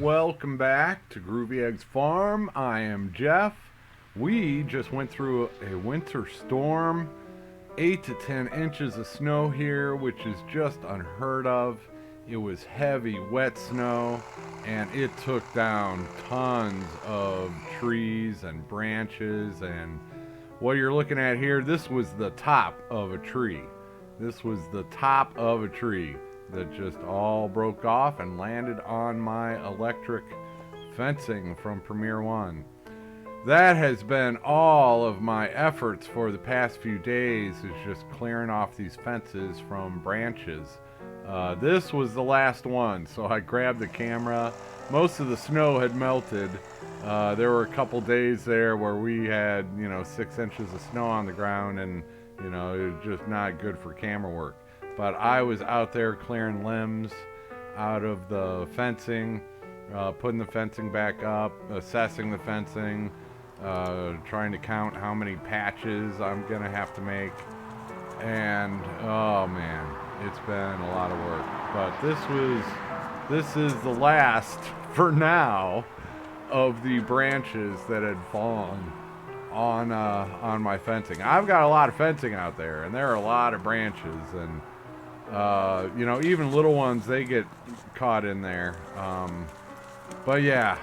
welcome back to Groovy Egg's farm. I am Jeff. We just went through a winter storm, 8 to 10 inches of snow here, which is just unheard of. It was heavy, wet snow, and it took down tons of trees and branches. And what you're looking at here, this was the top of a tree. This was the top of a tree that just all broke off and landed on my electric fencing from Premier One. That has been all of my efforts for the past few days, is just clearing off these fences from branches. This was the last one, so I grabbed the camera. Most of the snow had melted. There were a couple days there where we had, 6 inches of snow on the ground, and it was just not good for camera work. But I was out there clearing limbs out of the fencing, putting the fencing back up, assessing the fencing, trying to count how many patches I'm gonna have to make. And oh man, it's been a lot of work. But this is the last, for now, of the branches that had fallen on my fencing. I've got a lot of fencing out there, and there are a lot of branches, and even little ones, they get caught in there. But yeah,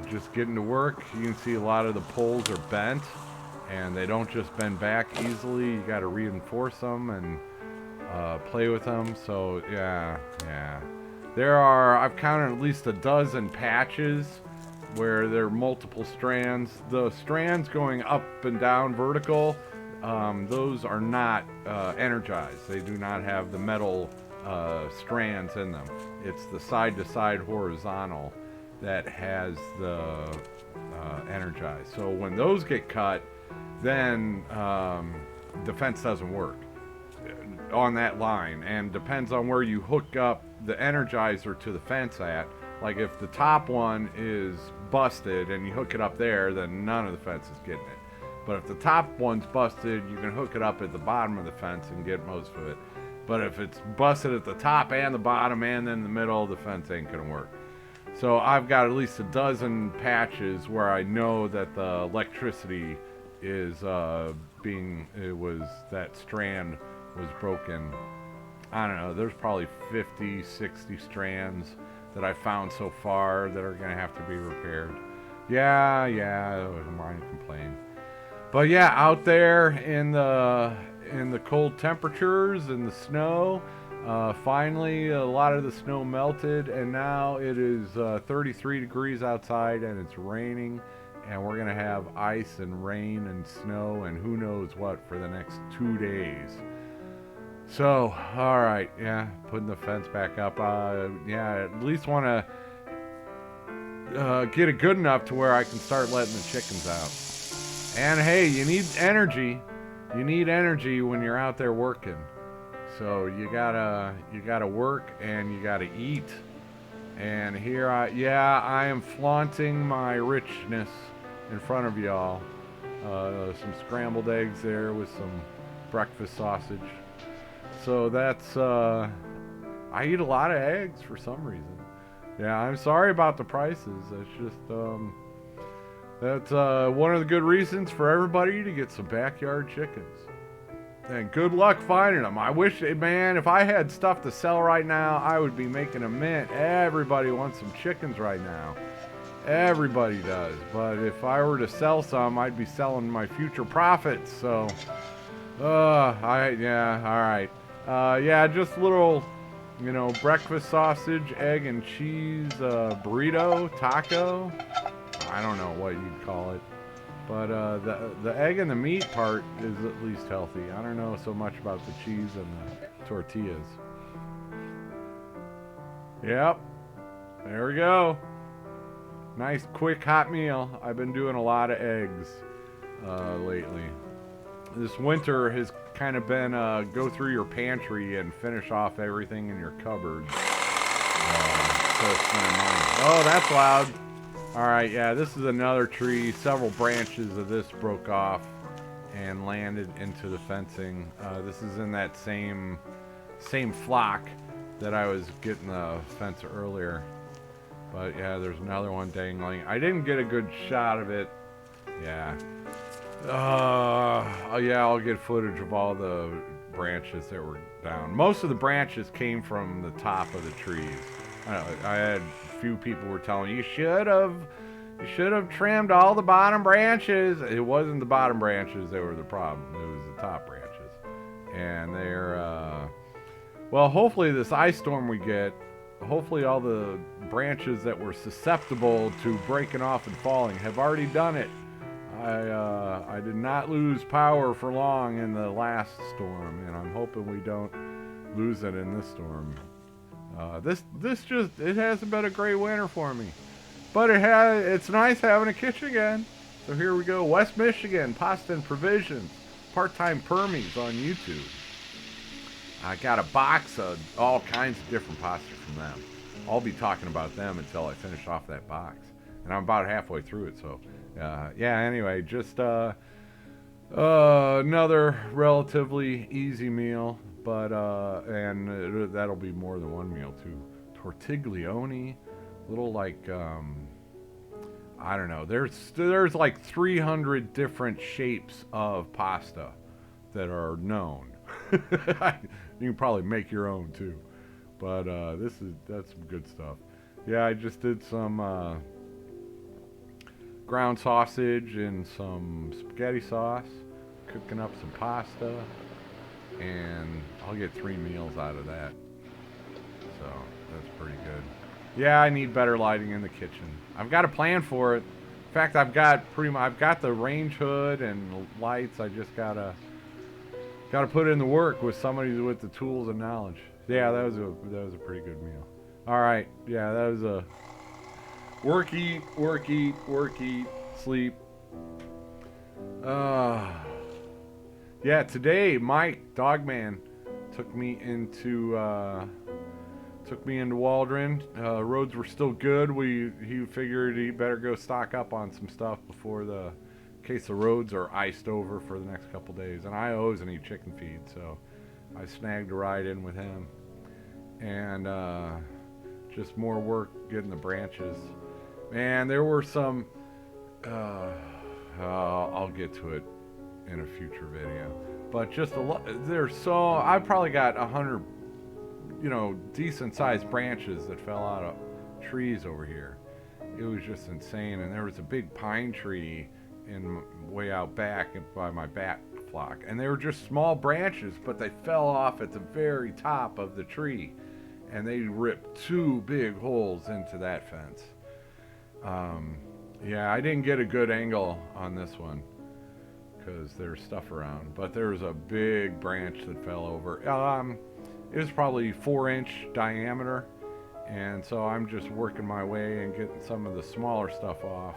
just getting to work. You can see a lot of the poles are bent, and they don't just bend back easily. You got to reinforce them and play with them. So yeah. I've counted at least a dozen patches where there are multiple strands. The strands going up and down vertical, those are not energized. They do not have the metal strands in them. It's the side-to-side horizontal that has the energized. So when those get cut, then the fence doesn't work on that line, and depends on where you hook up the energizer to the fence at. Like if the top one is busted and you hook it up there, then none of the fence is getting it. But if the top one's busted, you can hook it up at the bottom of the fence and get most of it. But if it's busted at the top and the bottom and then the middle, the fence ain't gonna work. So I've got at least a dozen patches where I know that the electricity is that strand was broken. I don't know, there's probably 50, 60 strands that I found so far that are gonna have to be repaired. Yeah, I'm going to complain. But yeah, out there in the cold temperatures and the snow, finally a lot of the snow melted, and now it is 33 degrees outside, and it's raining, and we're gonna have ice and rain and snow and who knows what for the next 2 days. So, all right, yeah, putting the fence back up. At least want to get it good enough to where I can start letting the chickens out. And hey, you need energy. You need energy when you're out there working. So you gotta work and you gotta eat. And here I am flaunting my richness in front of y'all. Some scrambled eggs there with some breakfast sausage. So that's, I eat a lot of eggs for some reason. Yeah, I'm sorry about the prices. That's just, that's one of the good reasons for everybody to get some backyard chickens. And good luck finding them. I wish, man, if I had stuff to sell right now, I would be making a mint. Everybody wants some chickens right now. Everybody does. But if I were to sell some, I'd be selling my future profits. So, all right. Just little, breakfast sausage, egg and cheese, burrito, taco. I don't know what you'd call it. But the egg and the meat part is at least healthy. I don't know so much about the cheese and the tortillas. Yep. There we go. Nice, quick, hot meal. I've been doing a lot of eggs lately. This winter has kind of been go through your pantry and finish off everything in your cupboards. Oh, that's loud. Alright, yeah, this is another tree. Several branches of this broke off and landed into the fencing. This is in that same flock that I was getting the fence earlier. But yeah, there's another one dangling. I didn't get a good shot of it. Yeah. Yeah, I'll get footage of all the branches that were down. Most of the branches came from the top of the trees. I had a few people were telling me, you should have trimmed all the bottom branches. It wasn't the bottom branches that were the problem. It was the top branches. And well, hopefully this ice storm we get, hopefully all the branches that were susceptible to breaking off and falling have already done it. I did not lose power for long in the last storm, and I'm hoping we don't lose it in this storm. It hasn't been a great winter for me, but it's nice having a kitchen again. So here we go, West Michigan Pasta and Provisions, part-time permies on YouTube. I got a box of all kinds of different pasta from them. I'll be talking about them until I finish off that box, and I'm about halfway through it. So yeah, anyway, just another relatively easy meal, but and that'll be more than one meal too. Tortiglione, little like I don't know. There's like 300 different shapes of pasta that are known. You can probably make your own too, but that's some good stuff. Yeah, I just did some ground sausage and some spaghetti sauce, cooking up some pasta, and I'll get 3 meals out of that. So that's pretty good. Yeah, I need better lighting in the kitchen. I've got a plan for it. In fact, I've got the range hood and lights. I just gotta put in the work with somebody with the tools and knowledge. Yeah, that was a pretty good meal. All right, yeah, that was a work, eat, sleep. Yeah, today Mike Dogman took me into Waldron. Roads were still good. He figured he better go stock up on some stuff before in case the roads are iced over for the next couple days. And I always need chicken feed, so I snagged a ride in with him. And just more work getting the branches. Man, there were some. I'll get to it in a future video. But just a lot. I probably got 100, decent sized branches that fell out of trees over here. It was just insane. And there was a big pine tree way out back by my bat flock, and they were just small branches, but they fell off at the very top of the tree, and they ripped 2 big holes into that fence. Yeah, I didn't get a good angle on this one because there's stuff around, but there was a big branch that fell over. It was probably 4-inch diameter, and so I'm just working my way and getting some of the smaller stuff off.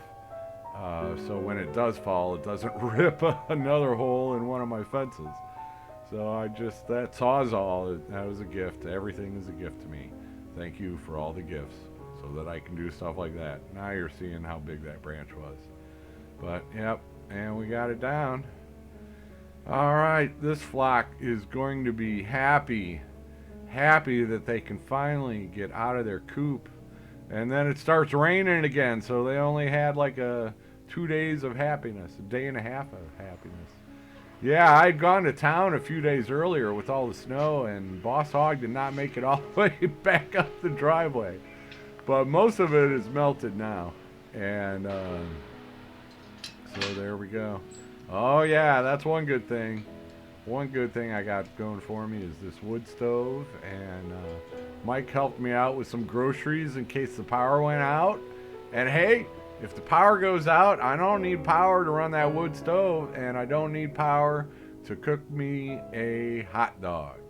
So when it does fall, it doesn't rip another hole in one of my fences. So that Sawzall, that was a gift. Everything is a gift to me. Thank you for all the gifts so that I can do stuff like that. Now you're seeing how big that branch was. But, yep, and we got it down. All right, this flock is going to be happy that they can finally get out of their coop. And then it starts raining again, so they only had like 2 days of happiness, a day and a half of happiness. Yeah, I'd gone to town a few days earlier with all the snow, and Boss Hog did not make it all the way back up the driveway. But most of it is melted now. And so there we go. Oh yeah, that's one good thing. One good thing I got going for me is this wood stove, and Mike helped me out with some groceries in case the power went out. And hey, if the power goes out, I don't need power to run that wood stove, and I don't need power to cook me a hot dog.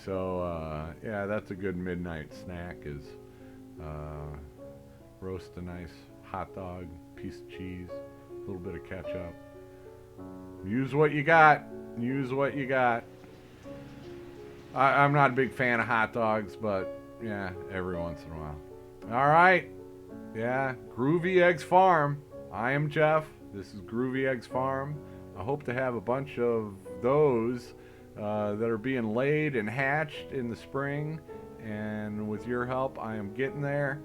So yeah, that's a good midnight snack, is roast a nice hot dog, piece of cheese, a little bit of ketchup. Use what you got. Use what you got. I'm not a big fan of hot dogs, but yeah, every once in a while. All right. Yeah, Groovy Eggs Farm. I am Jeff. This is Groovy Eggs Farm. I hope to have a bunch of those that are being laid and hatched in the spring. And with your help, I am getting there.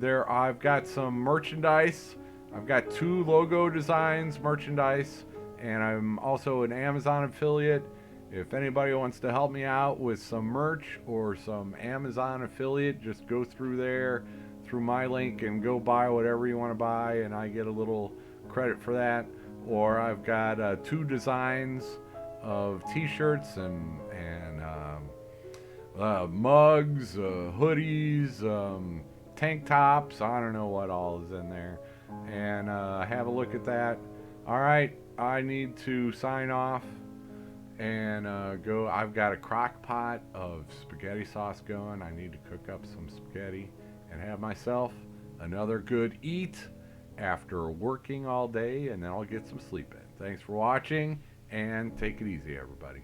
There, I've got some merchandise. I've got 2 logo designs merchandise, and I'm also an Amazon affiliate. If anybody wants to help me out with some merch or some Amazon affiliate, just go through there, through my link, and go buy whatever you want to buy, and I get a little credit for that. Or I've got 2 designs of T-shirts and mugs, hoodies, tank tops. I don't know what all is in there, and have a look at that. All right, I need to sign off and go. I've got a crock pot of spaghetti sauce going. I need to cook up some spaghetti and have myself another good eat after working all day, and then I'll get some sleep in. Thanks for watching, and take it easy, everybody.